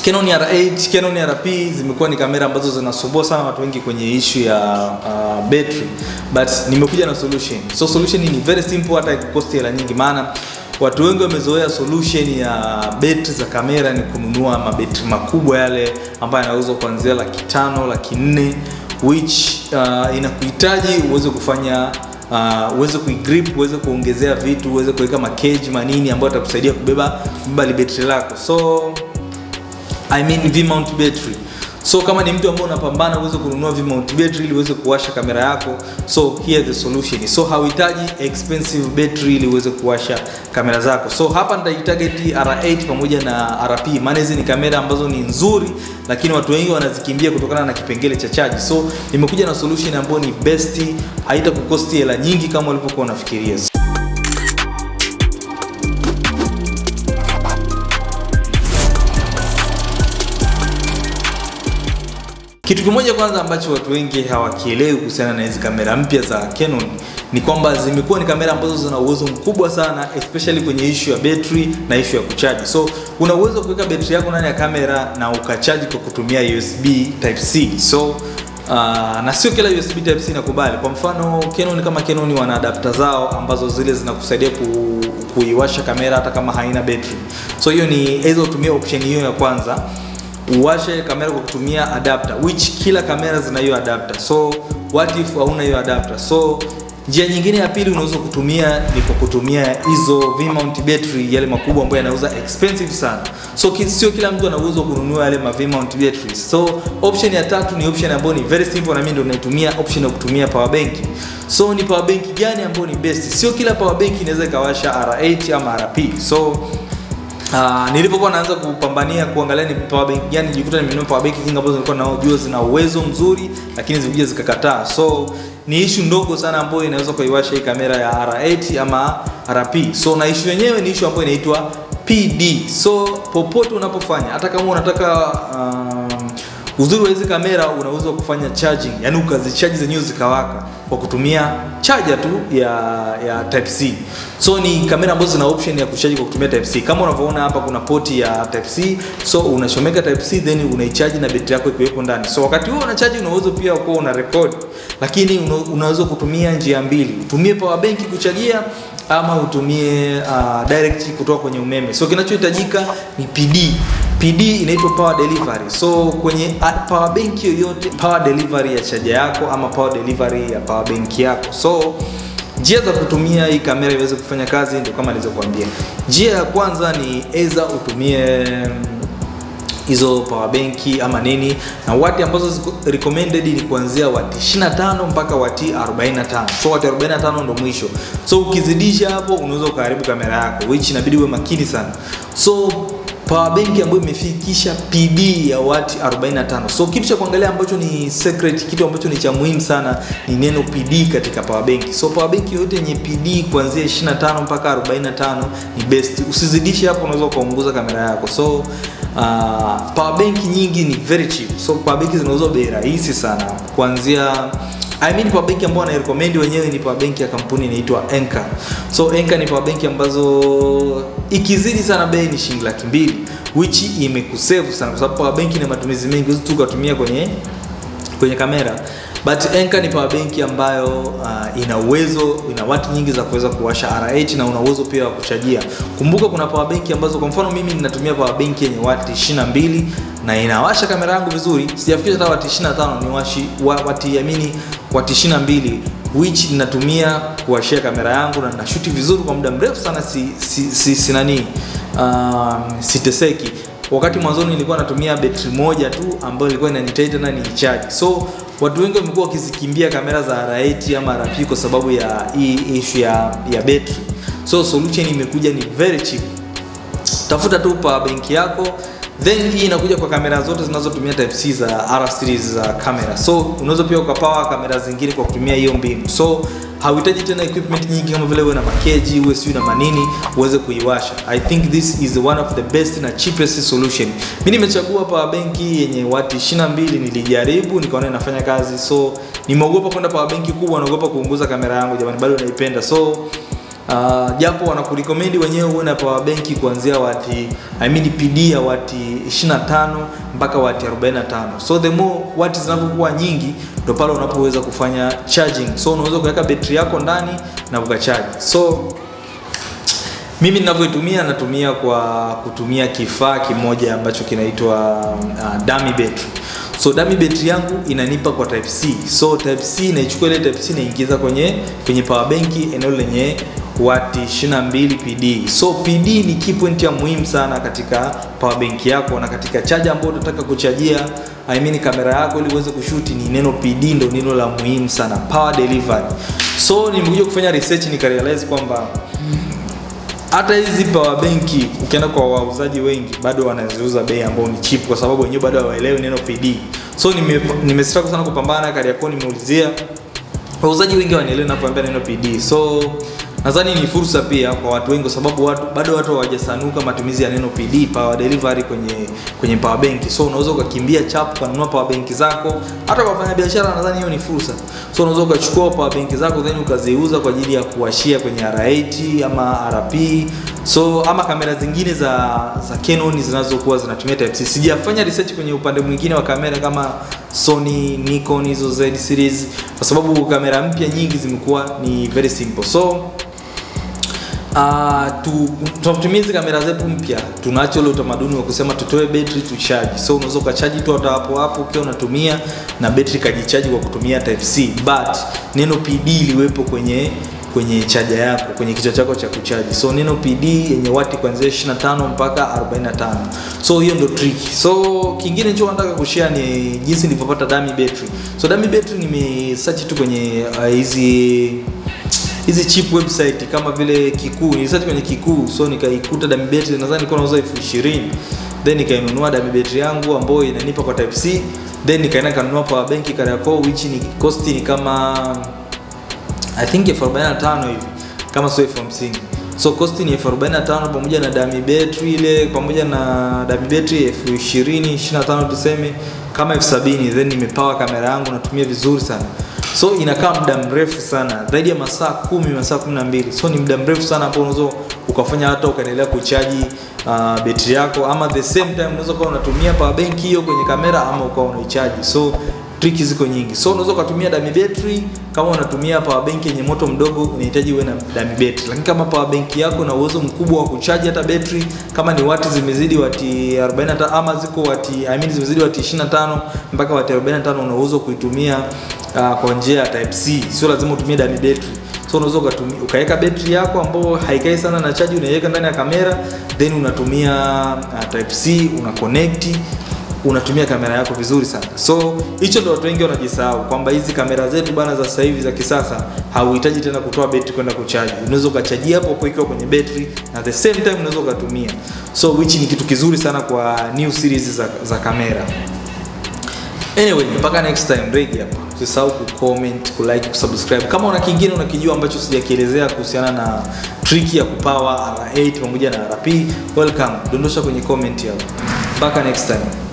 Canon R8, Canon RP zimekuwa ni kamera ambazo zinasumbua sana watu wengi kwenye issue ya battery, but nimekuja na solution. So solution ni very simple, hata ikost hela nyingi, maana watu wengi wamezoea solution ya battery za kamera ni kununua mabetri makubwa yale ambayo yanauzwa kuanzia 500,000, 400,000, which inakuhitaji uweze kufanya uweze kuigrip, uweze kuongezea vitu, uweze kuweka cage manini ambayo yatakusaidia kubeba battery lako. So I mean V-mount battery. So kama ni mtu ambaye unapambana uweze kununua V-mount battery ili uweze kuwasha kamera yako, so here the solution. So hauhitaji expensive battery ili uweze kuwasha kamera zako. So hapa nitatarget R8 pamoja na RP. Maana hizi ni kamera ambazo ni nzuri, lakini watu wengi wanazikimbia kutokana na kipengele cha charge. So nimekuja na solution ambayo ni best, haitakukosti hela nyingi kama ulivyokuwa unafikiria. Kitu kimoja kwanza ambacho watu wengi hawakielewi kuhusiana na hizi kamera mpya za Canon ni kwamba zimekuwa ni kamera ambazo zina uwezo mkubwa sana, especially kwenye issue ya battery na issue ya kuchaji. So una uwezo kuweka battery yako ndani ya kamera na ukachaji kwa kutumia USB Type C. So na sio kila USB Type C inakubali. Kwa mfano Canon, kama Canon wana adapter zao ambazo zile zinakusaidia kuiwasha kamera hata kama haina battery. So hiyo ni hizo, utumie option hiyo ya kwanza, uwashe kamera kwa kutumia adapter, which kila kamera zina hiyo adapter. So what if hauna hiyo adapter? So njia nyingine ya pili unaweza kutumia ni kwa kutumia hizo V-mount battery yale makubwa ambayo yanauza expensive sana. So sio kila mtu ana uwezo kununua yale V-mount batteries. So option ya tatu ni option ambayo ni very simple, na mimi ndio naitumia, option ya kutumia power bank. So ni power bank gani ambayo ni best? Sio kila power bank inaweza ikawasha R8 ama RP. So nilipokuwa naanza kupambania kuangalia ni power bank gani, nilikuta nimenunua power bank nyingi ambazo nilikuwa najua zina uwezo mzuri, lakini zilikuja zikakataa. So ni issue ndogo sana ambayo inaweza kuiwasha hii kamera ya R8 ama RP. So na issue yenyewe ni issue ambayo inaitwa PD. So popote unapofanya, hata kama unataka uzuri wa hizi kamera unaweza kufanya charging, yani ukazicharge zenyewe zikawaka kwa kutumia charger tu ya Type C. So ni kamera ambazo zina option ya kucharge kwa kutumia Type C. Kama unavyoona hapa kuna port ya Type C. So unachomeka Type C then unaicharge na battery yako ikiwepo ndani. So wakati huo unacharge unaweza pia kuwa una record, lakini unaweza kutumia njia mbili. Utumie power bank kuchajia ama utumie direct kutoka kwenye umeme. So kinachohitajika ni PD. PD inaitwa power delivery. So kwenye power bank yoyote, power delivery ya charger yako ama power delivery ya power bank yako. So njia za kutumia hii kamera iweze kufanya kazi ndio kama nilizokuambia. Njia ya kwanza ni either utumie hizo power bank ama nini, na wati ambazo recommended ni kuanzia wati 25 mpaka wati 45. So wati 45 ndo mwisho. So ukizidisha hapo unaweza kuharibu kamera yako, which inabidi uwe makini sana. So power bank ambayo imefikisha PD ya wati 45. So kitu cha kuangalia ambacho ni secret, kitu ambacho ni cha muhimu sana ni neno PD katika power bank. So power bank yote yenye PD kuanzia 25 mpaka 45 ni best. Usizidishe hapo, unaweza kuunguza kamera yako. So power bank nyingi ni very cheap. So power bank zinauzwa bei rahisi sana. Kuanzia power bank ambayo na recommend wenyewe ni power bank ya kampuni inaitwa Anker. So Anker ni power bank ambazo ikizidi sana bei ni shilingi 200,000, which imekusave sana kwa sababu power bank ina matumizi mengi, usitu kutumia kwenye kamera. But Anker ni power bank ambayo ina uwezo, ina wati nyingi za kuweza kuwasha R8 na una uwezo pia wa kuchajia. Kumbuka kuna power bank ambazo, kwa mfano mimi ninatumia power bank yenye wati 22 na inawasha kamera yangu vizuri. Sijafikia hata wati 25, ni wati 22, which ninatumia kuwashia kamera yangu na ninashoot vizuri kwa muda mrefu sana, siteseki. Wakati mwanzoni nilikuwa natumia battery moja tu ambayo ilikuwa inanitaita na ni charge. So watu wengi wamekuwa wakizikimbia kamera za R8 ama RP kwa sababu ya hii issue ya battery. So solution imekuja ni very cheap. Tafuta tu power bank yako, then hii inakuja kwa kamera zote zinazotumia Type C za R series za kamera. So unaweza pia ukapower kamera zingine kwa kutumia hiyo mbinu. So hauhitaji tena equipment nyingi kama vile uwe na makeji, uwe sio na manini uweze kuiwasha. I think this is one of the best na cheapest solution. Mimi nimechagua power bank yenye wati 22, nilijaribu nikaona inafanya kazi. So nimeogopa kwenda power bank kubwa, naogopa kuunguza kamera yangu jamani, bado naipenda. So Japo wanakurecommend wenyewe uwe na power bank kuanzia wati PD ya wati 25 mpaka wati 45. So the more wati zinapokuwa nyingi ndio pale unapoweza kufanya charging. So unaweza kuweka betri yako ndani na ukacharge. So mimi ninavyoitumia, natumia kwa kutumia kifaa kimoja ambacho kinaitwa dummy battery. So dummy battery yangu inanipa kwa type C. So type C naichukua ile type C naingiza kwenye power bank eneo lenye wati 22 PD. So PD ni key point ya muhimu sana katika power bank yako na katika charger ambayo unataka kuchajia kamera yako ili uweze kushuti. Ni neno PD ndio neno la muhimu sana, power delivery. So nimekuja kufanya research nikarealize kwamba hata hizi power bank ukienda kwa wauzaji wengi bado wanaziuza bei ambayo ni cheap kwa sababu wenyewe bado hawaelewi neno PD. So nimestruggle sana kupambana Kariakoo, nimeulizia wauzaji wengi wanaelewa ninapoambia neno PD. So nadhani ni fursa pia kwa watu wengi kwa sababu bado watu hawajasanuka matumizi ya neno PD, power delivery kwenye power bank. So unaweza ukakimbia chap kununua power bank zako. Hata kwa wafanya biashara nadhani hiyo ni fursa. So unaweza ukachukua power bank zako then ukaziuza kwa ajili ya kuwashia kwenye R8 ama RP. So ama kamera zingine za Canon zinazokuwa zinatumia type C. Sijafanya research kwenye upande mwingine wa kamera kama Sony, Nikon, hizo Z series kwa sababu kamera mpya nyingi zimekuwa ni very simple. So tunatumia hizi kamera zetu mpya, tunaacha ile utamaduni wa kusema tutoe battery tu charge. So unaweza ukacharge tu hata hapo ukiwa unatumia na battery kajicharge kwa kutumia type C, but neno PD liwepo kwenye charger yako, kwenye kichwa chako cha kuchaji. So neno PD yenye wati kuanzia 25 mpaka 45. So hiyo ndio trick. So kingine nicho nataka kushare ni jinsi nilipopata dummy battery. So dummy battery nimesearch tu kwenye hizi cheap website kama vile Kikuu. Nisearch kwenye Kikuu, so nikaikuta dummy battery nadhani nilikuwa nauza 20,000. Then nikainunua dummy battery yangu ambayo inanipa kwa type C. Then nikaenda kanunua power bank Kariakoo which ni cost ni kama I think 45 hivi kama sio 50. So cost ni 45 pamoja na dummy battery ile, pamoja na dummy battery 20-25 tuseme kama 70. Then nimepower kamera yangu natumia vizuri sana. So inakaa muda mrefu sana, zaidi ya masaa 10, masaa 12. So ni muda mrefu sana hapo unaweza ukafanya hata ukaendelea kuchaji battery yako, ama the same time unaweza kuwa unatumia power bank hiyo kwenye kamera ama ukawa unaichaji. So triki ziko nyingi. So unaweza kutumia dummy battery kama unatumia power bank yenye moto mdogo, inahitaji uwe na dummy battery. Lakini kama power bank yako na uwezo mkubwa wa kuchaji hata battery, kama ni wati zimezidi wati 45 ama ziko wati zimezidi wati 25 mpaka wati 45, una uwezo kuitumia kwa njia ya type C. Sio lazima utumie dummy battery. So unaweza ukaweka battery yako ambayo haikai sana na charge, unaiweka ndani ya kamera, then unatumia type C, una connect, unatumia kamera yako vizuri sana. So hicho ndio watu wengi wanajisahau kwamba hizi kamera zetu bana za sasa hivi za kisasa hauhitaji tena kutoa battery kwenda kuchaji. Unaweza ukachaji hapo ikiwa kwenye battery na the same time unaweza ukatumia. So which ni kitu kizuri sana kwa new series za kamera. Anyway, mpaka next time regi hapa. Usisahau ku-comment, ku-like, ku-subscribe. Kama una kingine unakijua ambacho sijakielezea kuhusiana na trick ya kupower R8 pamoja na RP, welcome. Dondosha kwenye comment hapo. Mpaka next time.